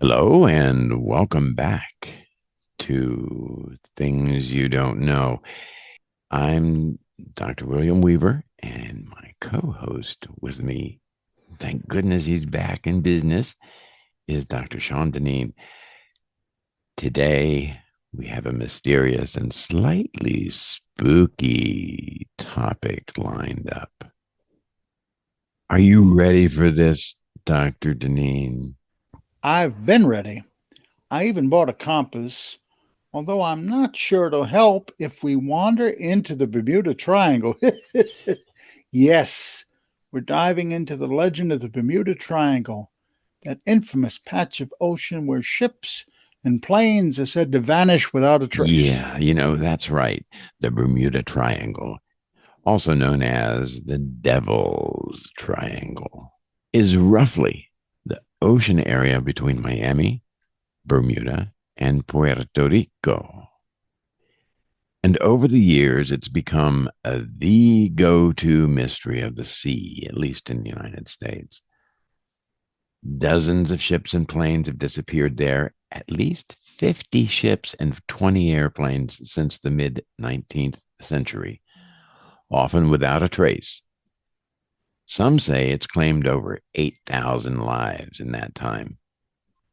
Hello and welcome back to Things You Don't Know. I'm Dr. William Weaver, and my co host with me, thank goodness he's back in business, is Dr. Sean Deneen. Today, we have a mysterious and slightly spooky topic lined up. Are you ready for this, Dr. Deneen? I've been ready. I even bought a compass, although I'm not sure it'll help if we wander into the Bermuda Triangle. Yes, we're diving into the legend of the Bermuda Triangle, that infamous patch of ocean where ships and planes are said to vanish without a trace. Yeah, that's right. The Bermuda Triangle, also known as the Devil's Triangle, is roughly the ocean area between Miami, Bermuda, and Puerto Rico. And over the years, it's become the go to mystery of the sea, at least in the United States. Dozens of ships and planes have disappeared there, at least 50 ships and 20 airplanes since the mid 19th century, often without a trace. Some say it's claimed over 8,000 lives in that time.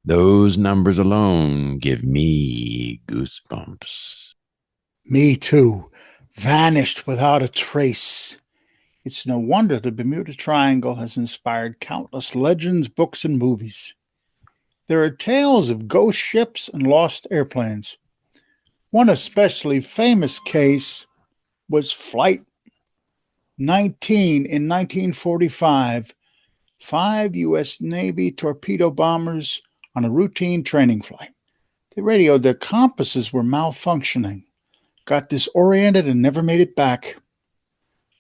Those numbers alone give me goosebumps. Me too. Vanished without a trace. It's no wonder the Bermuda Triangle has inspired countless legends, books, and movies. There are tales of ghost ships and lost airplanes. One especially famous case was Flight 19 in 1945. Five U.S. Navy torpedo bombers on a routine training flight. They radioed their compasses were malfunctioning, got disoriented, and never made it back.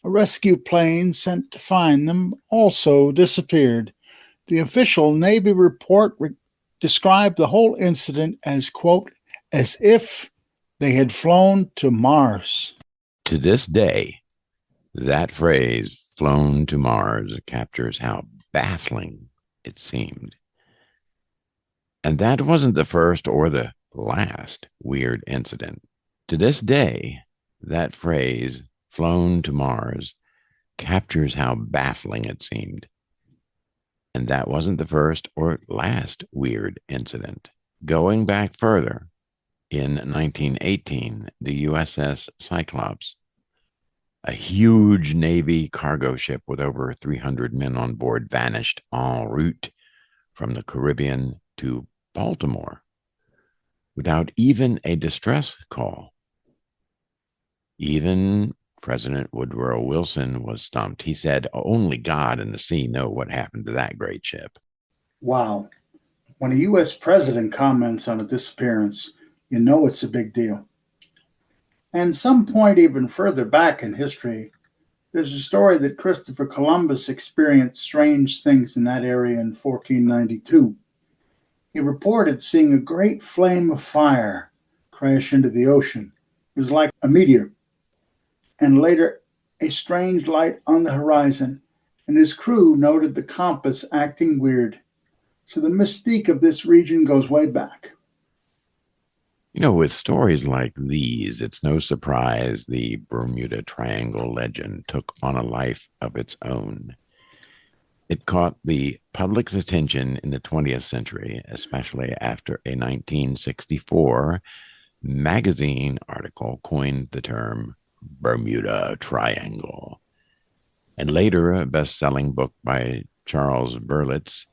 A rescue plane sent to find them also disappeared. The official Navy report described the whole incident as, quote, as if they had flown to Mars. To this day, that phrase, flown to Mars, captures how baffling it seemed. And that wasn't the first or the last weird incident. To this day, that phrase, flown to Mars, captures how baffling it seemed. And that wasn't the first or last weird incident. Going back further, in 1918, the USS Cyclops, a huge Navy cargo ship with over 300 men on board, vanished en route from the Caribbean to Baltimore without even a distress call. Even President Woodrow Wilson was stumped. He said, only God and the sea know what happened to that great ship. Wow. When a U.S. president comments on a disappearance, you know it's a big deal. And some point even further back in history, there's a story that Christopher Columbus experienced strange things in that area in 1492. He reported seeing a great flame of fire crash into the ocean. It was like a meteor. And later, a strange light on the horizon, and his crew noted the compass acting weird. So the mystique of this region goes way back. With stories like these, it's no surprise the Bermuda Triangle legend took on a life of its own. It caught the public's attention in the 20th century, especially after a 1964 magazine article coined the term Bermuda Triangle. And later, a best selling book by Charles Berlitz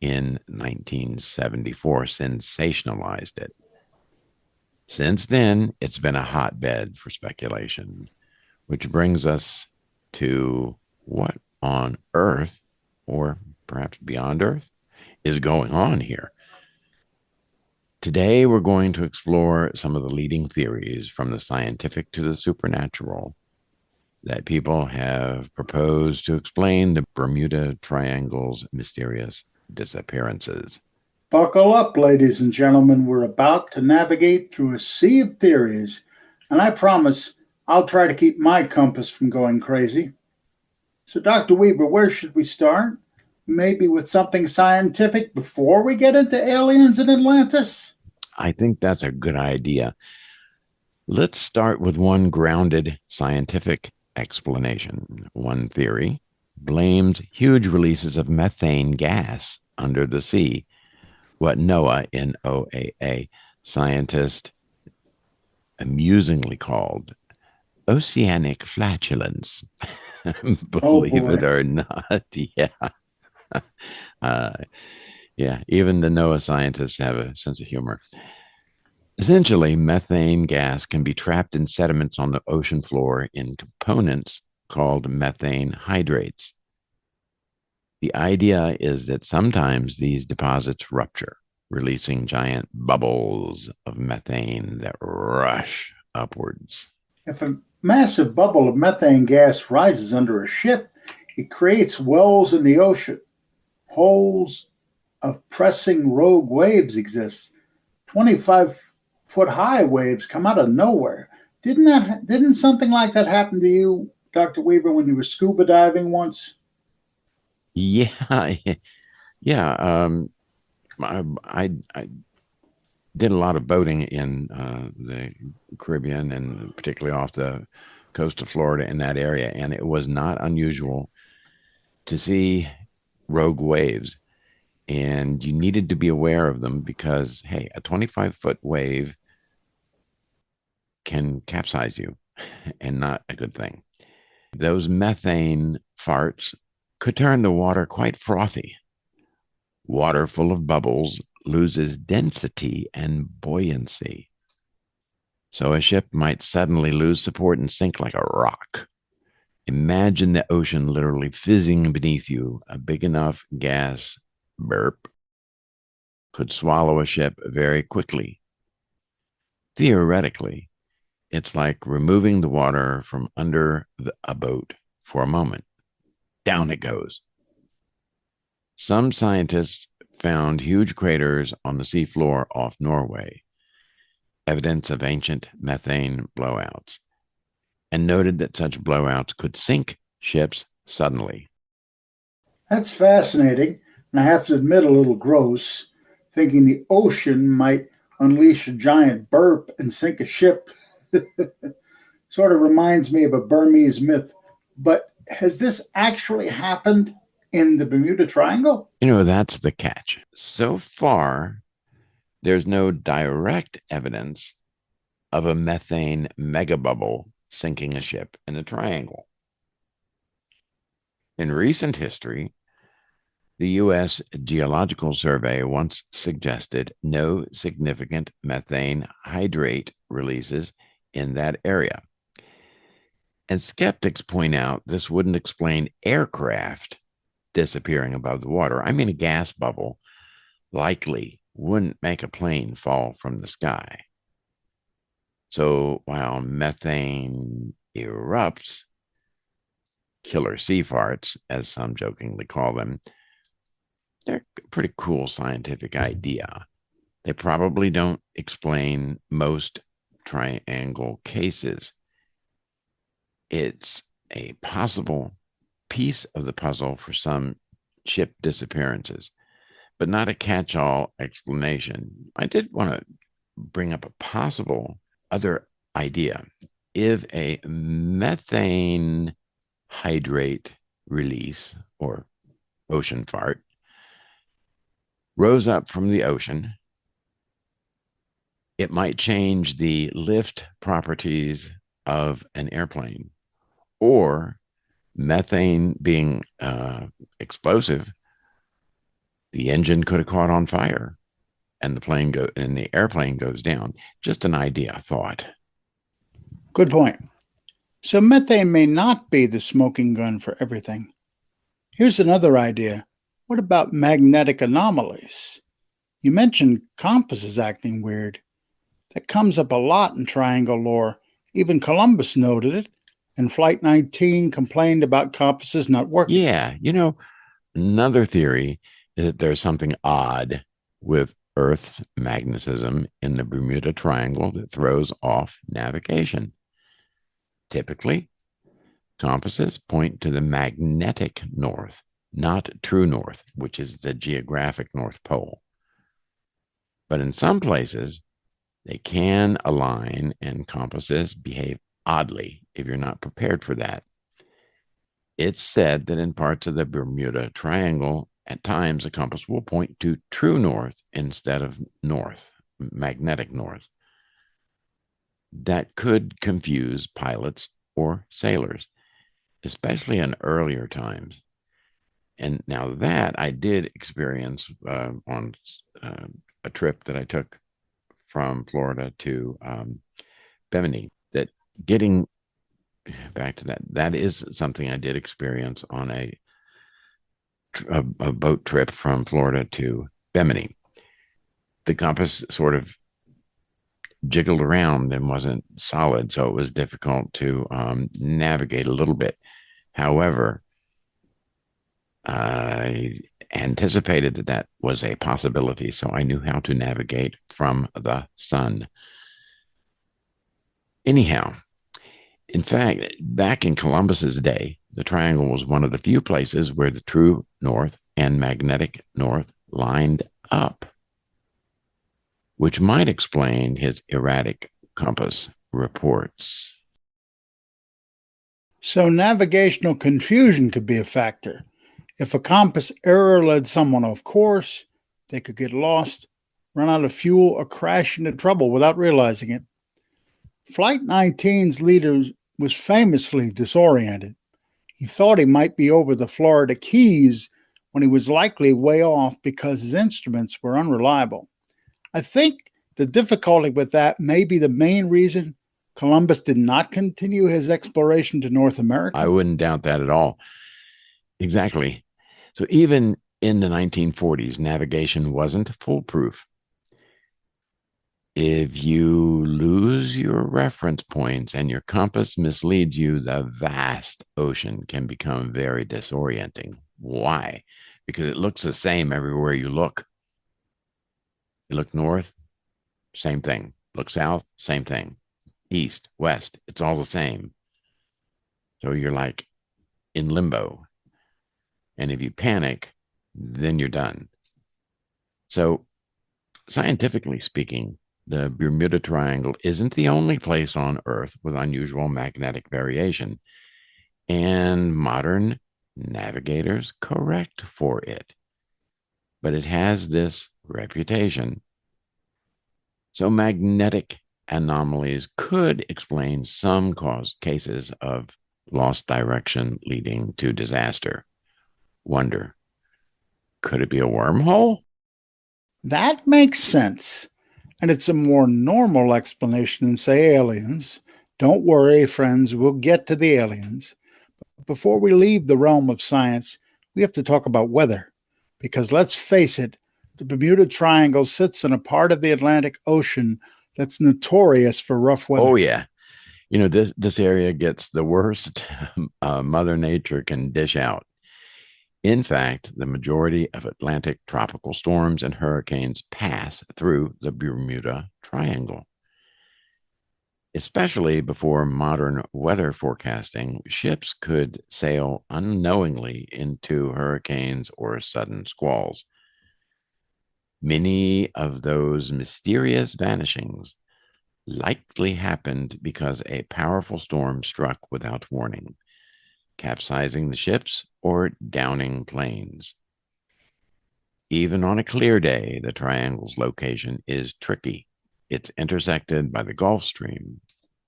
in 1974 sensationalized it. Since then, it's been a hotbed for speculation, which brings us to what on earth, or perhaps beyond earth, is going on here. Today, we're going to explore some of the leading theories, from the scientific to the supernatural, that people have proposed to explain the Bermuda Triangle's mysterious disappearances. Buckle up, ladies and gentlemen. We're about to navigate through a sea of theories, and I promise I'll try to keep my compass from going crazy. So, Dr. Weaver, where should we start? maybe with something scientific before we get into aliens in Atlantis? I think that's a good idea. Let's start with one grounded scientific explanation. One theory blames huge releases of methane gas under the sea, what NOAA, NOAA, scientists amusingly called oceanic flatulence. Oh Believe it boy. or not. Yeah. Uh, yeah. Even the NOAA scientists have a sense of humor. Essentially, methane gas can be trapped in sediments on the ocean floor in components called methane hydrates. The idea is that sometimes these deposits rupture, releasing giant bubbles of methane that rush upwards. If a massive bubble of methane gas rises under a ship, it creates wells in the ocean. Holes of pressing rogue waves exist. 25-foot high waves come out of nowhere. Didn't something like that happen to you, Dr. Weaver, when you were scuba diving once? Yeah, yeah. I did a lot of boating in the Caribbean and particularly off the coast of Florida in that area, and it was not unusual to see rogue waves. And you needed to be aware of them because, hey, a 25-foot wave can capsize you and not a good thing. Those methane farts could turn the water quite frothy. Water full of bubbles loses density and buoyancy. So a ship might suddenly lose support and sink like a rock. Imagine the ocean literally fizzing beneath you. A big enough gas burp could swallow a ship very quickly. Theoretically, it's like removing the water from under a boat for a moment. Down it goes. Some scientists found huge craters on the seafloor off Norway, evidence of ancient methane blowouts, and noted that such blowouts could sink ships suddenly. That's fascinating, and I have to admit a little gross, thinking the ocean might unleash a giant burp and sink a ship. Sort of reminds me of a Burmese myth. But has this actually happened in the Bermuda Triangle? That's the catch. So far, there's no direct evidence of a methane megabubble sinking a ship in the triangle. In recent history, the U.S. Geological Survey once suggested no significant methane hydrate releases in that area. And skeptics point out this wouldn't explain aircraft disappearing above the water. I mean, a gas bubble likely wouldn't make a plane fall from the sky. So while methane erupts, killer sea farts, as some jokingly call them, they're a pretty cool scientific idea. They probably don't explain most triangle cases. It's a possible piece of the puzzle for some ship disappearances, but not a catch all explanation. I did want to bring up a possible other idea. If a methane hydrate release or ocean fart rose up from the ocean, it might change the lift properties of an airplane, or methane being explosive, the engine could have caught on fire and the airplane goes down. Just an idea, thought. Good point. So methane may not be the smoking gun for everything. Here's another idea. What about magnetic anomalies? You mentioned compasses acting weird. That comes up a lot in triangle lore. Even Columbus noted it, and Flight 19 complained about compasses not working. Yeah, another theory is that there's something odd with Earth's magnetism in the Bermuda Triangle that throws off navigation. Typically, compasses point to the magnetic north, not true north, which is the geographic North Pole. But in some places, they can align and compasses behave oddly if you're not prepared for that. It's said that in parts of the Bermuda Triangle, at times a compass will point to true north instead of north, magnetic north. That could confuse pilots or sailors, especially in earlier times. And now that I did experience on uh, a trip that I took from Florida to Bimini, that getting back to that, that is something I did experience on a boat trip from Florida to Bimini. The compass sort of jiggled around and wasn't solid, so it was difficult to navigate a little bit. However, I anticipated that that was a possibility, so I knew how to navigate from the sun. Anyhow, in fact, back in Columbus's day, the triangle was one of the few places where the true north and magnetic north lined up, which might explain his erratic compass reports. So, navigational confusion could be a factor. If a compass error led someone off course, they could get lost, run out of fuel, or crash into trouble without realizing it. Flight 19's leader was famously disoriented. He thought he might be over the Florida Keys when he was likely way off because his instruments were unreliable. I think the difficulty with that may be the main reason Columbus did not continue his exploration to North I America. wouldn't doubt that at all. Exactly. So even in the 1940s, navigation wasn't foolproof. If you lose your reference points and your compass misleads you, the vast ocean can become very disorienting. Why? Because it looks the same everywhere you look. You look north, same thing. Look south, same thing. East, west, it's all the same. So you're like in limbo. And if you panic, then you're done. So, scientifically speaking, the Bermuda Triangle isn't the only place on Earth with unusual magnetic variation, and modern navigators correct for it. But it has this reputation. So, magnetic anomalies could explain some cases of lost direction leading to disaster. Wonder, could it be a wormhole? That makes sense. And it's a more normal explanation than, say, aliens. Don't worry, friends, we'll get to the aliens. Before we leave the realm of science, we have to talk about weather. Because let's face it, the Bermuda Triangle sits in a part of the Atlantic Ocean that's notorious for rough Oh, weather. yeah. You know, this area gets the worst Mother Nature can dish out. In fact, the majority of Atlantic tropical storms and hurricanes pass through the Bermuda Triangle. Especially before modern weather forecasting, ships could sail unknowingly into hurricanes or sudden squalls. Many of those mysterious vanishings likely happened because a powerful storm struck without warning, capsizing the ships or downing planes. Even on a clear day, the triangle's location is tricky. It's intersected by the Gulf Stream,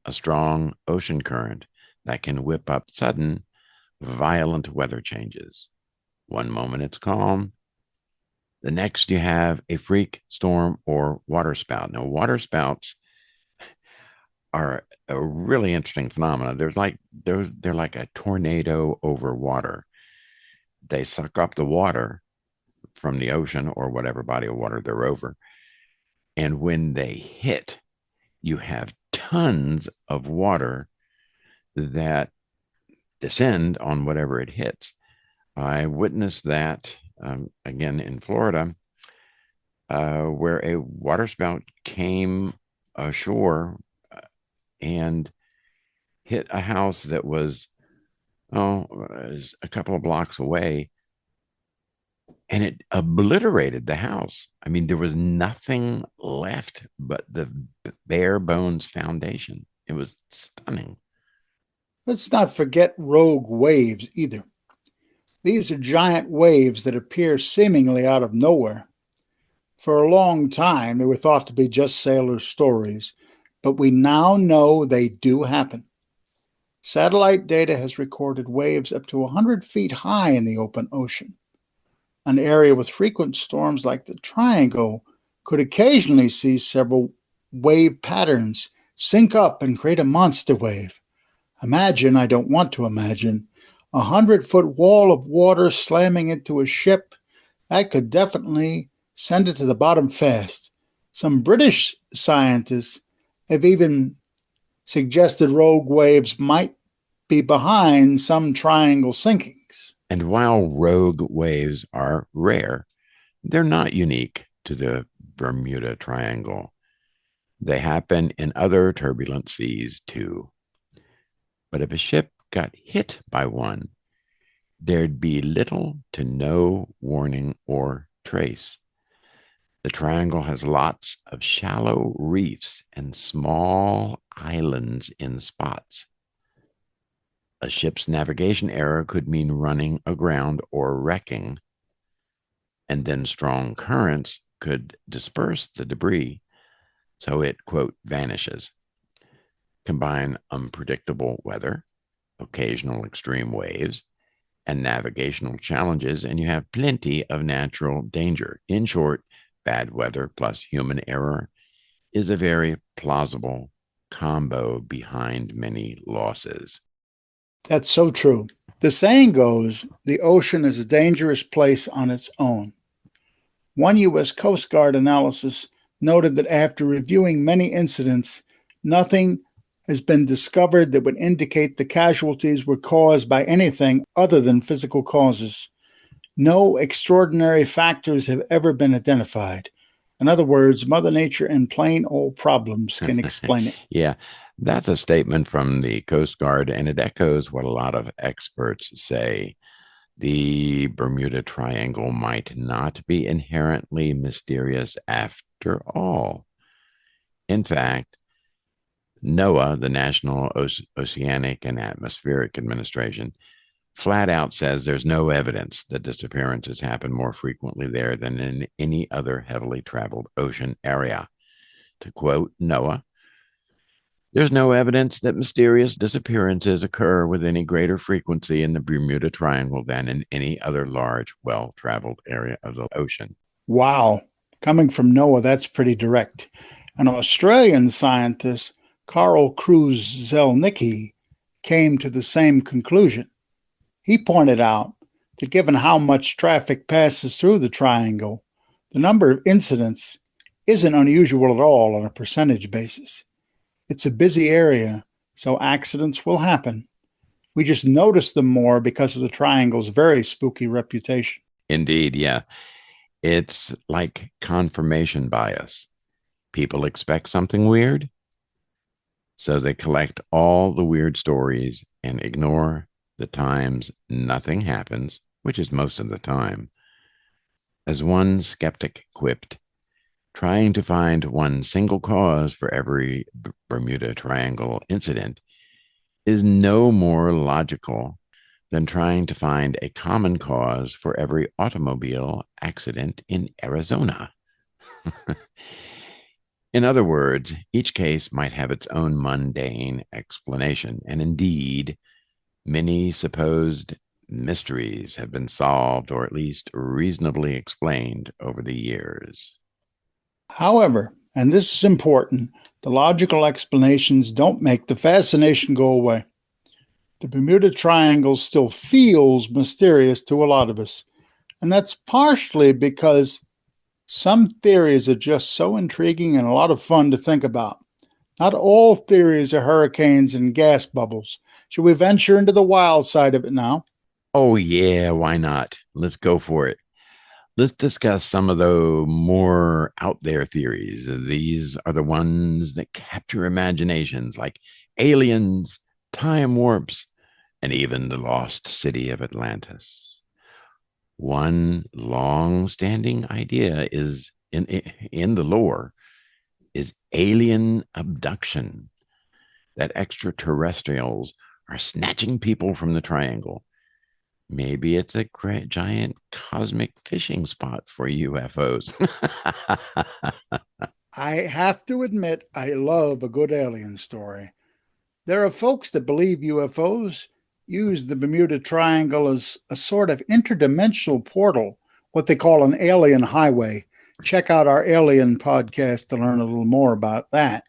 a strong ocean current that can whip up sudden, violent weather changes. One moment it's calm, the next you have a freak storm or waterspout. Now, waterspouts are a really interesting phenomenon. They're like a tornado over water. They suck up the water from the ocean or whatever body of water they're over. And when they hit, you have tons of water that descend on whatever it hits. I witnessed that again in Florida, where a waterspout came ashore and hit a house that was, oh, was a couple of blocks away. and it obliterated the house. I mean, there was nothing left but the bare bones foundation. It was stunning. Let's not forget rogue waves either. These are giant waves that appear seemingly out of nowhere. For a long time, they were thought to be just sailor stories, but we now know they do happen. Satellite data has recorded waves up to 100 feet high in the open ocean. An area with frequent storms like the Triangle could occasionally see several wave patterns sync up and create a monster wave. Imagine, I don't want to imagine, 100-foot wall of water slamming into a ship. That could definitely send it to the bottom fast. Some British scientists have even suggested rogue waves might be behind some triangle sinkings. And while rogue waves are rare, they're not unique to the Bermuda Triangle. They happen in other turbulent seas too. But if a ship got hit by one, there'd be little to no warning or trace. The triangle has lots of shallow reefs and small islands in spots. A ship's navigation error could mean running aground or wrecking, and then strong currents could disperse the debris so it, quote, vanishes. Combine unpredictable weather, occasional extreme waves, and navigational challenges, and you have plenty of natural danger. In short, bad weather plus human error is a very plausible combo behind many losses. That's so true. The saying goes the ocean is a dangerous place on its own. One U.S. Coast Guard analysis noted that after reviewing many incidents, nothing has been discovered that would indicate the casualties were caused by anything other than physical causes. No extraordinary factors have ever been identified. In other words, Mother Nature and plain old problems can explain it. Yeah, that's a statement from the Coast Guard, and it echoes what a lot of experts say. The Bermuda Triangle might not be inherently mysterious after all. In fact, NOAA, the National Oceanic and Atmospheric Administration, flat out says there's no evidence that disappearances happen more frequently there than in any other heavily traveled ocean area. To quote NOAA, there's no evidence that mysterious disappearances occur with any greater frequency in the Bermuda Triangle than in any other large, well traveled area of the ocean. Wow. Coming from Noah, that's pretty direct. An Australian scientist, Carl Cruz Zelnicki, came to the same conclusion. He pointed out that given how much traffic passes through the triangle, the number of incidents isn't unusual at all on a percentage basis. It's a busy area, so accidents will happen. We just notice them more because of the triangle's very spooky reputation. Indeed, yeah. It's like confirmation bias. People expect something weird, so they collect all the weird stories and ignore the times nothing happens, which is most of the time. As one skeptic quipped, trying to find one single cause for every Bermuda Triangle incident is no more logical than trying to find a common cause for every automobile accident in Arizona. In other words, each case might have its own mundane explanation, and indeed, many supposed mysteries have been solved or at least reasonably explained over the years. However, and this is important, the logical explanations don't make the fascination go away. The Bermuda Triangle still feels mysterious to a lot of us, and that's partially because some theories are just so intriguing and a lot of fun to think about. Not all theories are hurricanes and gas bubbles. Should we venture into the wild side of it now? Oh, yeah, why not? Let's go for it. Let's discuss some of the more out there theories. These are the ones that capture imaginations, like aliens, time warps, and even the lost city of Atlantis. One long-standing idea is in the lore is alien abduction, that extraterrestrials are snatching people from the triangle. Maybe it's a great giant cosmic fishing spot for UFOs. I have to admit, I love a good alien story. There are folks that believe UFOs use the Bermuda Triangle as a sort of interdimensional portal, what they call an alien highway. Check out our alien podcast to learn a little more about that.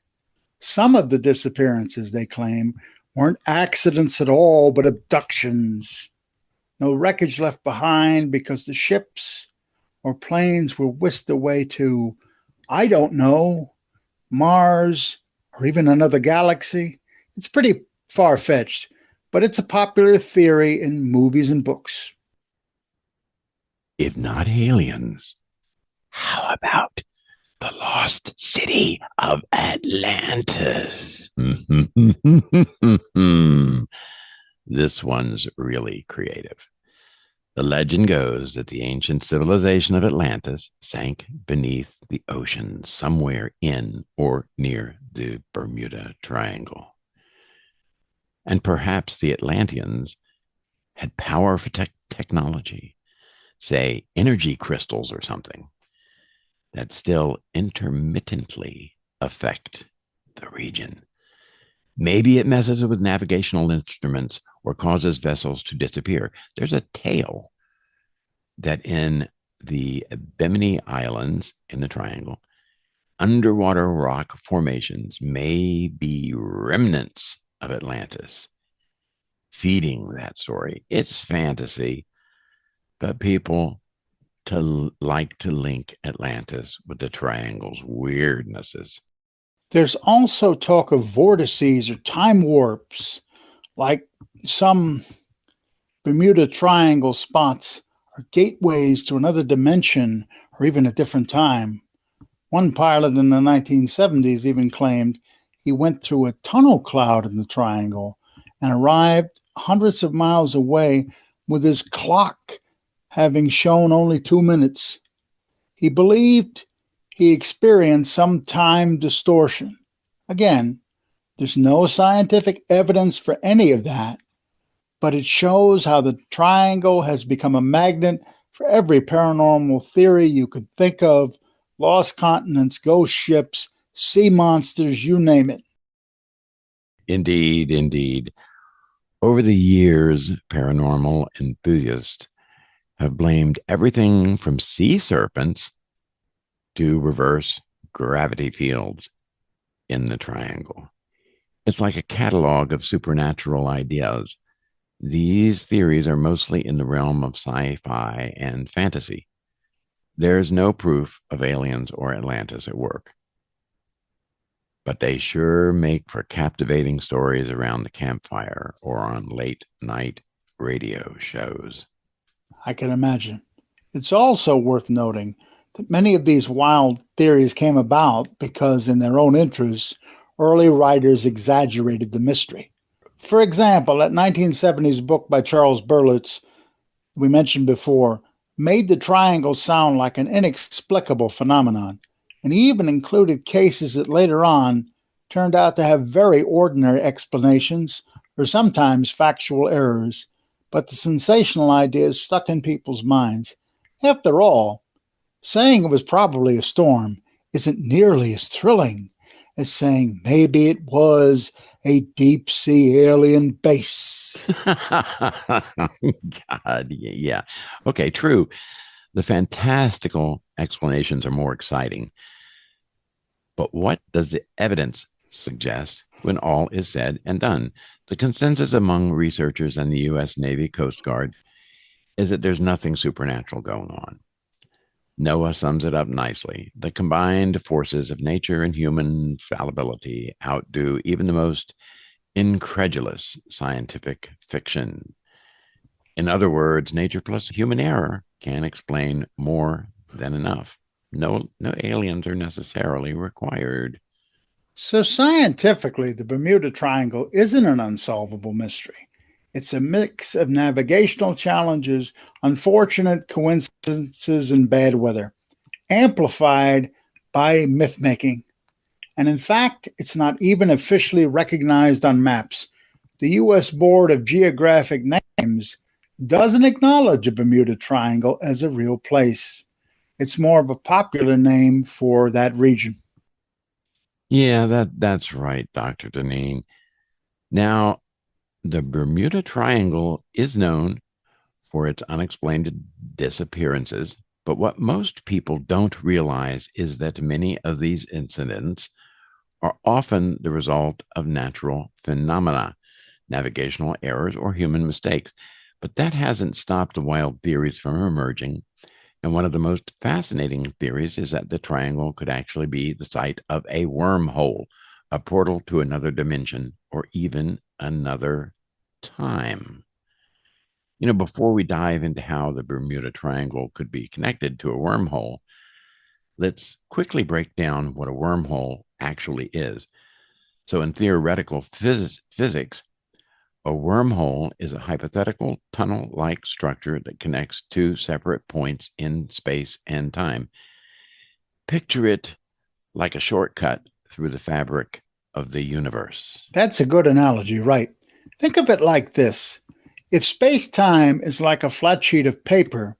Some of the disappearances, they claim, weren't accidents at all, but abductions. No wreckage left behind because the ships or planes were whisked away to, I don't know, Mars, or even another galaxy. It's pretty far fetched, but it's a popular theory in movies and books. If not aliens, how about the lost city of Atlantis? This one's really creative. The legend goes that the ancient civilization of Atlantis sank beneath the ocean somewhere in or near the Bermuda Triangle. And perhaps the Atlanteans had powerful technology, say energy crystals or something, that still intermittently affect the region. Maybe it messes with navigational instruments or causes vessels to disappear. There's a tale that in the Bimini Islands in the Triangle, underwater rock formations may be remnants of Atlantis feeding that story. It's fantasy, but people like to link Atlantis with the Triangle's weirdnesses. There's also talk of vortices or time warps, like some Bermuda Triangle spots are gateways to another dimension or even a different time. One pilot in the 1970s even claimed he went through a tunnel cloud in the triangle and arrived hundreds of miles away with his clock having shown only 2 minutes. He believed he experienced some time distortion. Again, there's no scientific evidence for any of that, but it shows how the triangle has become a magnet for every paranormal theory you could think of: lost continents, ghost ships, sea monsters, you name it. Indeed, indeed. Over the years, paranormal enthusiasts have blamed everything from sea serpents to reverse gravity fields in the triangle. It's like a catalog of supernatural ideas. These theories are mostly in the realm of sci fi and fantasy. There's no proof of aliens or Atlantis at work, but they sure make for captivating stories around the campfire or on late night radio shows. I can imagine. It's also worth noting that many of these wild theories came about because, in their own interests, early writers exaggerated the mystery. For example, that 1970s book by Charles Berlitz we mentioned before made the triangle sound like an inexplicable phenomenon, and he even included cases that later on turned out to have very ordinary explanations or sometimes factual errors. But the sensational ideas stuck in people's minds. After all, saying it was probably a storm isn't nearly as thrilling as saying maybe it was a deep sea alien base. God, yeah. Okay, true. The fantastical explanations are more exciting. But what does the evidence suggest when all is said and done? The consensus among researchers and the U.S. Navy Coast Guard is that there's nothing supernatural going on. Noah sums it up nicely. The combined forces of nature and human fallibility outdo even the most incredulous scientific fiction. In other words, nature plus human error can explain more than enough. No aliens are necessarily required. So, scientifically, the Bermuda Triangle isn't an unsolvable mystery. It's a mix of navigational challenges, unfortunate coincidences, and bad weather, amplified by myth making. And in fact, it's not even officially recognized on maps. The U.S. Board of Geographic Names doesn't acknowledge the Bermuda Triangle as a real place. It's more of a popular name for that region. Yeah, that's right, Dr. Deneen. Now, the Bermuda Triangle is known for its unexplained disappearances, but what most people don't realize is that many of these incidents are often the result of natural phenomena, navigational errors, or human mistakes. But that hasn't stopped the wild theories from emerging. And one of the most fascinating theories is that the triangle could actually be the site of a wormhole, a portal to another dimension, or even another time. Before we dive into how the Bermuda Triangle could be connected to a wormhole, let's quickly break down what a wormhole actually is. So, in theoretical physics, a wormhole is a hypothetical tunnel like structure that connects two separate points in space and time. Picture it like a shortcut through the fabric of the universe. That's a good analogy, right? Think of it like this: if space time is like a flat sheet of paper,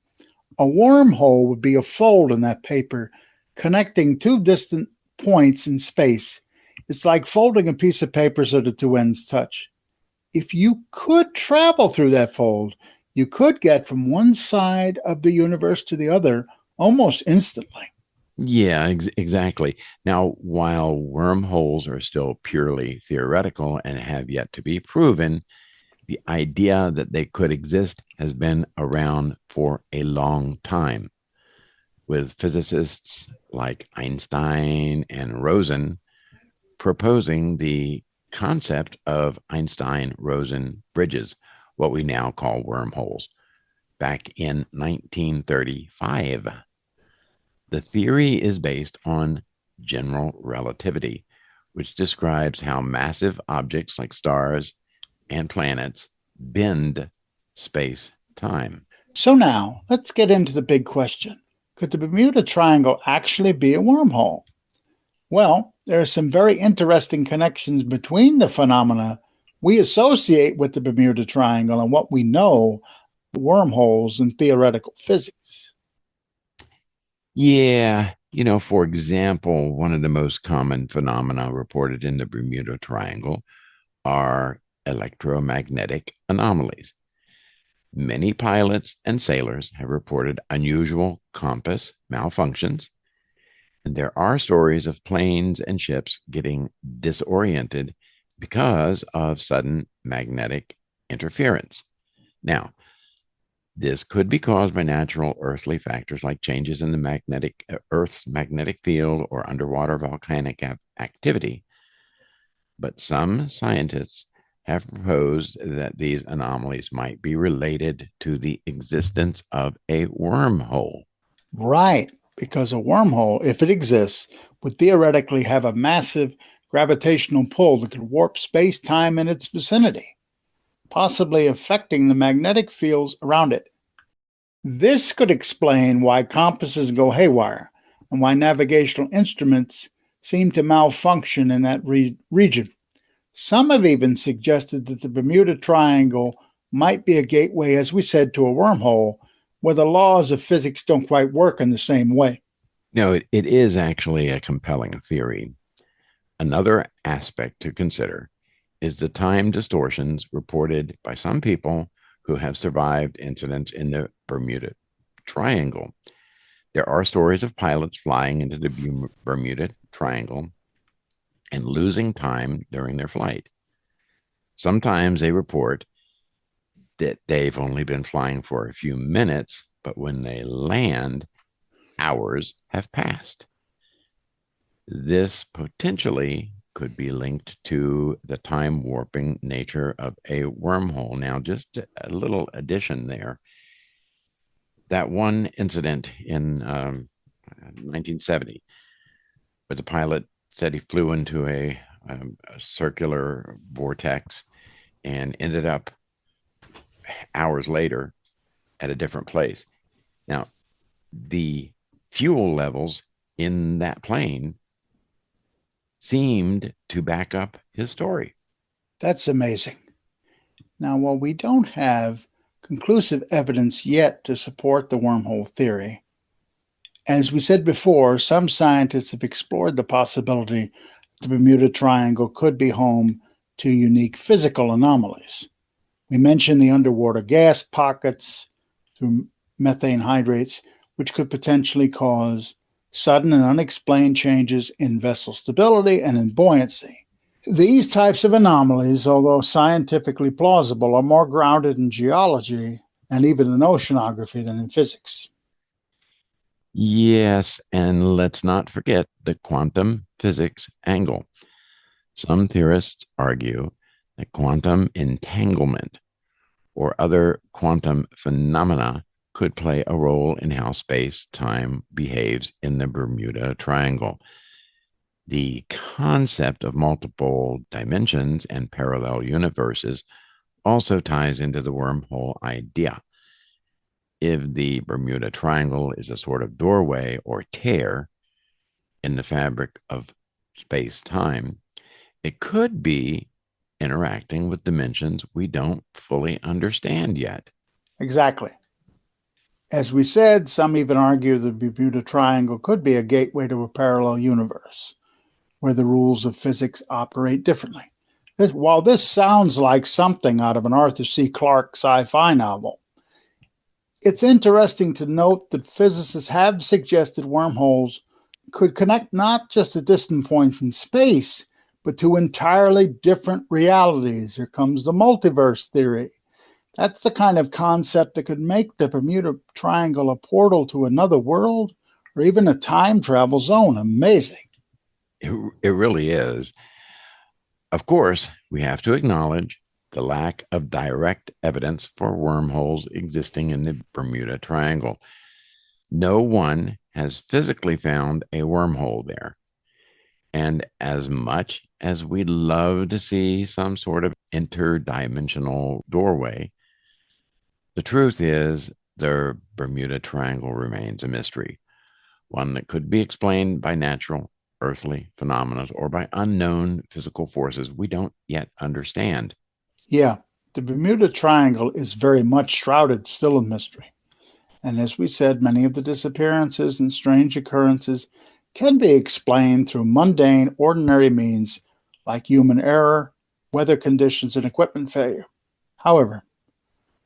a wormhole would be a fold in that paper connecting two distant points in space. It's like folding a piece of paper so the two ends touch. If you could travel through that fold, you could get from one side of the universe to the other almost instantly. Yeah, exactly. Now, while wormholes are still purely theoretical and have yet to be proven, the idea that they could exist has been around for a long time, with physicists like Einstein and Rosen proposing the concept of Einstein Rosen bridges, what we now call wormholes, back in 1935. The theory is based on general relativity, which describes how massive objects like stars and planets bend space time. So now, let's get into the big question. Could the Bermuda Triangle actually be a wormhole? Well, there are some very interesting connections between the phenomena we associate with the Bermuda Triangle and what we know about wormholes in theoretical physics. Yeah, for example, one of the most common phenomena reported in the Bermuda Triangle are electromagnetic anomalies. Many pilots and sailors have reported unusual compass malfunctions, and there are stories of planes and ships getting disoriented because of sudden magnetic interference. Now, this could be caused by natural earthly factors like changes in the Earth's magnetic field or underwater volcanic activity. But some scientists have proposed that these anomalies might be related to the existence of a wormhole. Right, because a wormhole, if it exists, would theoretically have a massive gravitational pull that could warp space time in its vicinity, possibly affecting the magnetic fields around it. This could explain why compasses go haywire and why navigational instruments seem to malfunction in that region. Some have even suggested that the Bermuda Triangle might be a gateway, as we said, to a wormhole where the laws of physics don't quite work in the same way. No, it is actually a compelling theory. Another aspect to consider is the time distortions reported by some people who have survived incidents in the Bermuda Triangle. There are stories of pilots flying into the Bermuda Triangle and losing time during their flight. Sometimes they report that they've only been flying for a few minutes, but when they land, hours have passed. This potentially could be linked to the time warping nature of a wormhole. Now, just a little addition there. That one incident in 1970, where the pilot said he flew into a circular vortex and ended up hours later at a different place. Now, the fuel levels in that plane seemed to back up his story. That's amazing. Now, while we don't have conclusive evidence yet to support the wormhole theory, as we said before, some scientists have explored the possibility the Bermuda Triangle could be home to unique physical anomalies. We mentioned the underwater gas pockets through methane hydrates, which could potentially cause sudden and unexplained changes in vessel stability and in buoyancy. These types of anomalies, although scientifically plausible, are more grounded in geology and even in oceanography than in physics. Yes, and let's not forget the quantum physics angle. Some theorists argue that quantum entanglement or other quantum phenomena could play a role in how space time behaves in the Bermuda Triangle. The concept of multiple dimensions and parallel universes also ties into the wormhole idea. If the Bermuda Triangle is a sort of doorway or tear in the fabric of space time, it could be interacting with dimensions we don't fully understand yet. Exactly. As we said, some even argue the Bermuda Triangle could be a gateway to a parallel universe where the rules of physics operate differently. While this sounds like something out of an Arthur C. Clarke sci fi novel, it's interesting to note that physicists have suggested wormholes could connect not just to distant points in space, but to entirely different realities. Here comes the multiverse theory. That's the kind of concept that could make the Bermuda Triangle a portal to another world or even a time travel zone. Amazing. It really is. Of course, we have to acknowledge the lack of direct evidence for wormholes existing in the Bermuda Triangle. No one has physically found a wormhole there. And as much as we'd love to see some sort of interdimensional doorway, the truth is the Bermuda Triangle remains a mystery, one that could be explained by natural earthly phenomena or by unknown physical forces we don't yet understand. Yeah, the Bermuda Triangle is very much shrouded still in mystery. And as we said, many of the disappearances and strange occurrences can be explained through mundane, ordinary means like human error, weather conditions, and equipment failure. However,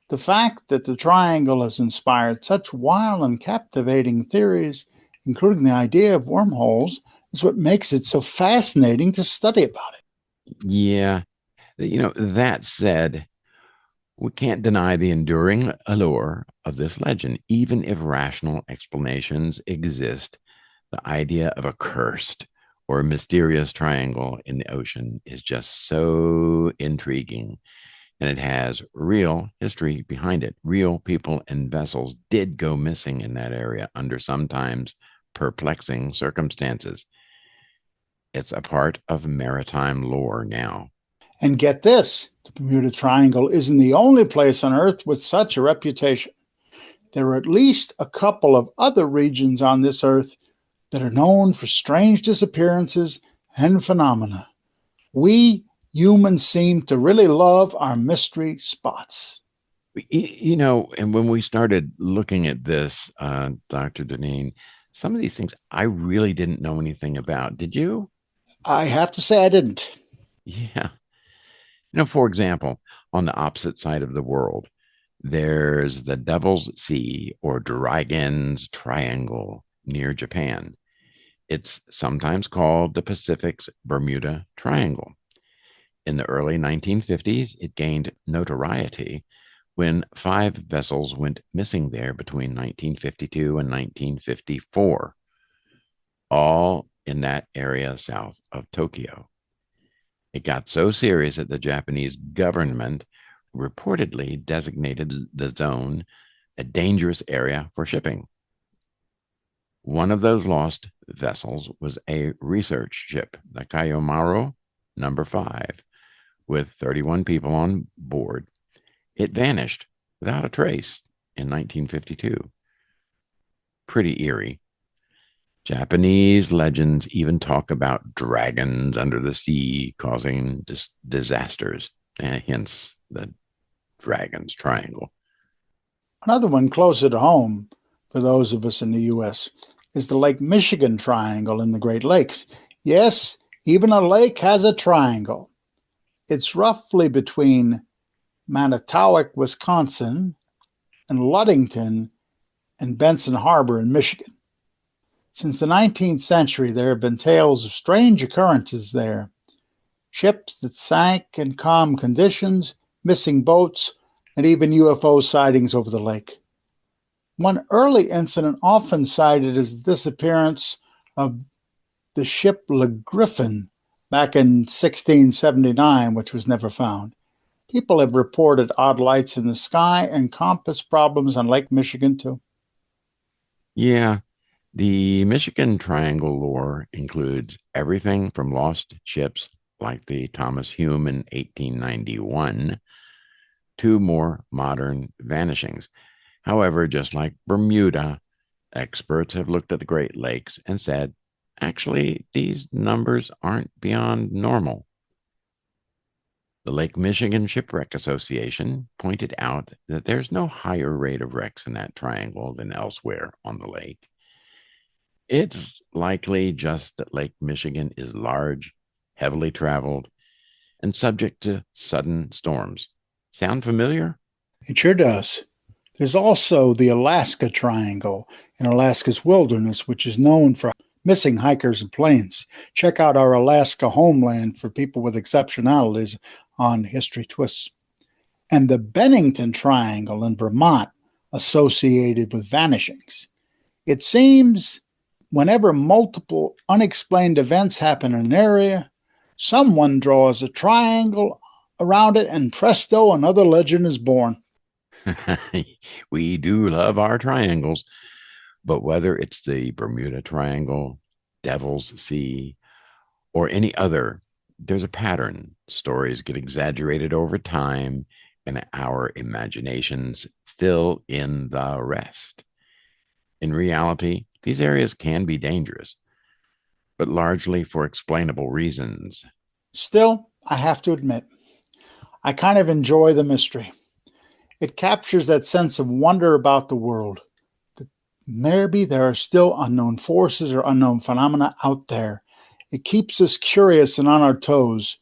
the fact that the triangle has inspired such wild and captivating theories, including the idea of wormholes, is what makes it so fascinating to study about it. Yeah, that said, we can't deny the enduring allure of this legend, even if rational explanations exist. The idea of a cursed or mysterious triangle in the ocean is just so intriguing. And it has real history behind it. Real people and vessels did go missing in that area under sometimes perplexing circumstances. It's a part of maritime lore now. And get this, the Bermuda Triangle isn't the only place on Earth with such a reputation. There are at least a couple of other regions on this Earth that are known for strange disappearances and phenomena. We humans seem to really love our mystery spots. And when we started looking at this, Dr. Deneen, some of these things I really didn't know anything about. Did you? I have to say I didn't. Yeah. For example, on the opposite side of the world, there's the Devil's Sea or Dragon's Triangle near Japan. It's sometimes called the Pacific's Bermuda Triangle. In the early 1950s, it gained notoriety when 5 vessels went missing there between 1952 and 1954, all in that area south of Tokyo. It got so serious that the Japanese government reportedly designated the zone a dangerous area for shipping. One of those lost vessels was a research ship, the Kayomaru number 5, with 31 people on board. It vanished without a trace in 1952. Pretty eerie. Japanese legends even talk about dragons under the sea causing disasters, hence the Dragon's Triangle. Another one closer to home for those of us in the U.S. is the Lake Michigan Triangle in the Great Lakes. Yes, even a lake has a triangle. It's roughly between Manitowoc, Wisconsin, and Ludington and Benson Harbor in Michigan. Since the 19th century, there have been tales of strange occurrences there. Ships that sank in calm conditions, missing boats, and even UFO sightings over the lake. One early incident often cited is the disappearance of the ship Le Griffin back in 1679, which was never found. People have reported odd lights in the sky and compass problems on Lake Michigan, too. Yeah, the Michigan Triangle lore includes everything from lost ships like the Thomas Hume in 1891 to more modern vanishings. However, just like Bermuda, experts have looked at the Great Lakes and said, actually, these numbers aren't beyond normal. The Lake Michigan Shipwreck Association pointed out that there's no higher rate of wrecks in that triangle than elsewhere on the lake. It's likely just that Lake Michigan is large, heavily traveled, and subject to sudden storms. Sound familiar? It sure does. There's also the Alaska Triangle in Alaska's wilderness, which is known for missing hikers and planes. Check out our Alaska homeland for people with exceptionalities on History Twists. And the Bennington Triangle in Vermont, associated with vanishings. It seems whenever multiple unexplained events happen in an area, someone draws a triangle around it, and presto, another legend is born. We do love our triangles, but whether it's the Bermuda Triangle, Devil's Sea, or any other, there's a pattern. Stories get exaggerated over time, and our imaginations fill in the rest. In reality, these areas can be dangerous, but largely for explainable reasons. Still, I have to admit, I kind of enjoy the mystery. It captures that sense of wonder about the world. Maybe there are still unknown forces or unknown phenomena out there. It keeps us curious and on our toes.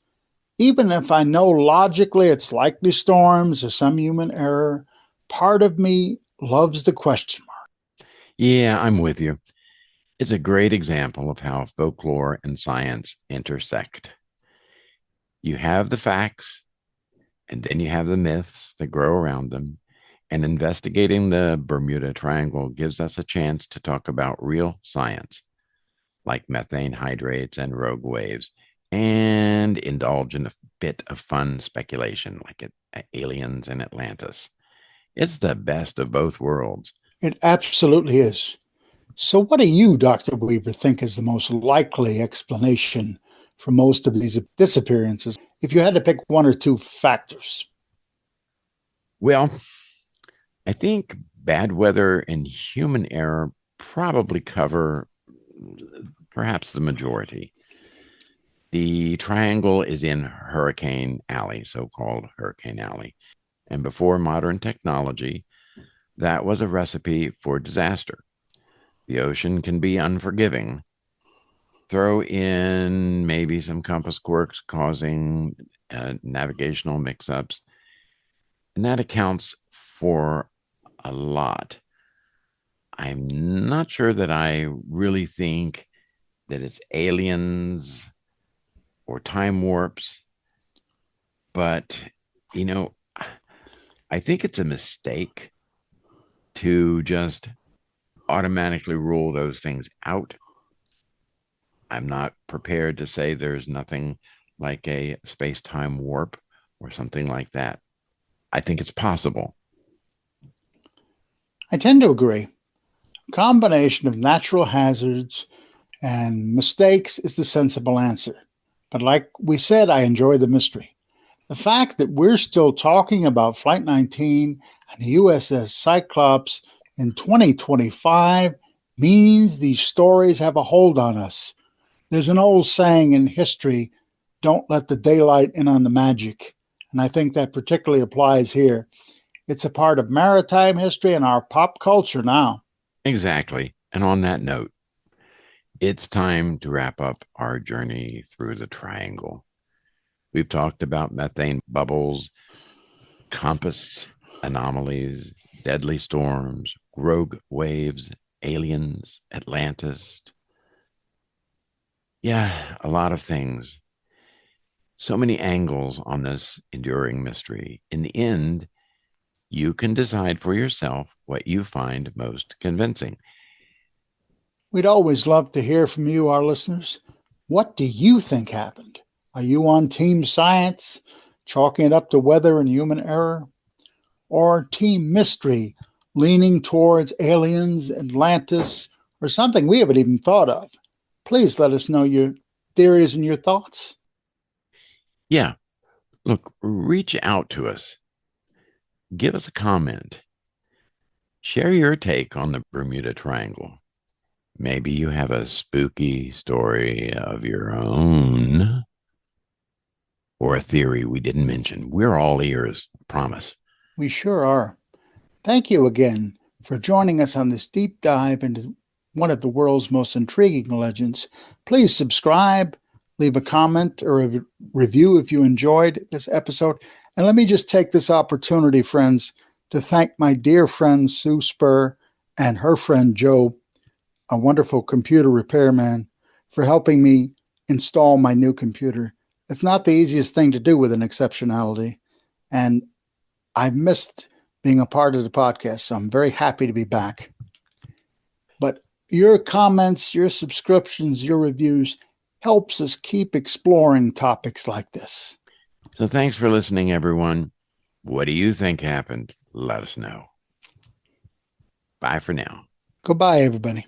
Even if I know logically it's likely storms or some human error, part of me loves the question mark. Yeah, I'm with you. It's a great example of how folklore and science intersect. You have the facts, and then you have the myths that grow around them. And investigating the Bermuda Triangle gives us a chance to talk about real science, like methane hydrates and rogue waves, and indulge in a bit of fun speculation, like aliens and Atlantis. It's the best of both worlds. It absolutely is. So, what do you, Dr. Weaver, think is the most likely explanation for most of these disappearances if you had to pick one or two factors? Well, I think bad weather and human error probably cover perhaps the majority. The triangle is in Hurricane Alley, so called Hurricane Alley. And before modern technology, that was a recipe for disaster. The ocean can be unforgiving. Throw in maybe some compass quirks causing navigational mix ups, and that accounts for a lot. I'm not sure that I really think that it's aliens or time warps, but you know, I think it's a mistake to just automatically rule those things out. I'm not prepared to say there's nothing like a space time warp or something like that. I think it's possible. I tend to agree. A combination of natural hazards and mistakes is the sensible answer. But like we said, I enjoy the mystery. The fact that we're still talking about Flight 19 and the USS Cyclops in 2025 means these stories have a hold on us. There's an old saying in history, don't let the daylight in on the magic. And I think that particularly applies here. It's a part of maritime history and our pop culture now. Exactly. And on that note, it's time to wrap up our journey through the triangle. We've talked about methane bubbles, compass anomalies, deadly storms, rogue waves, aliens, Atlantis. Yeah, a lot of things. So many angles on this enduring mystery. In the end, you can decide for yourself what you find most convincing. We'd always love to hear from you, our listeners. What do you think happened? Are you on Team Science, chalking it up to weather and human error? Or Team Mystery, leaning towards aliens, Atlantis, or something we haven't even thought of? Please let us know your theories and your thoughts. Yeah, look, reach out to us. Give us a comment. Share your take on the Bermuda Triangle. Maybe you have a spooky story of your own or a theory we didn't mention. We're all ears, promise. We sure are. Thank you again for joining us on this deep dive into one of the world's most intriguing legends. Please subscribe, leave a comment or a review if you enjoyed this episode. And let me just take this opportunity, friends, to thank my dear friend Sue Spur and her friend Joe, a wonderful computer repairman, for helping me install my new computer. It's not the easiest thing to do with an exceptionality. And I missed being a part of the podcast, so I'm very happy to be back. But your comments, your subscriptions, your reviews helps us keep exploring topics like this. So thanks for listening, everyone. What do you think happened? Let us know. Bye for now. Goodbye, everybody.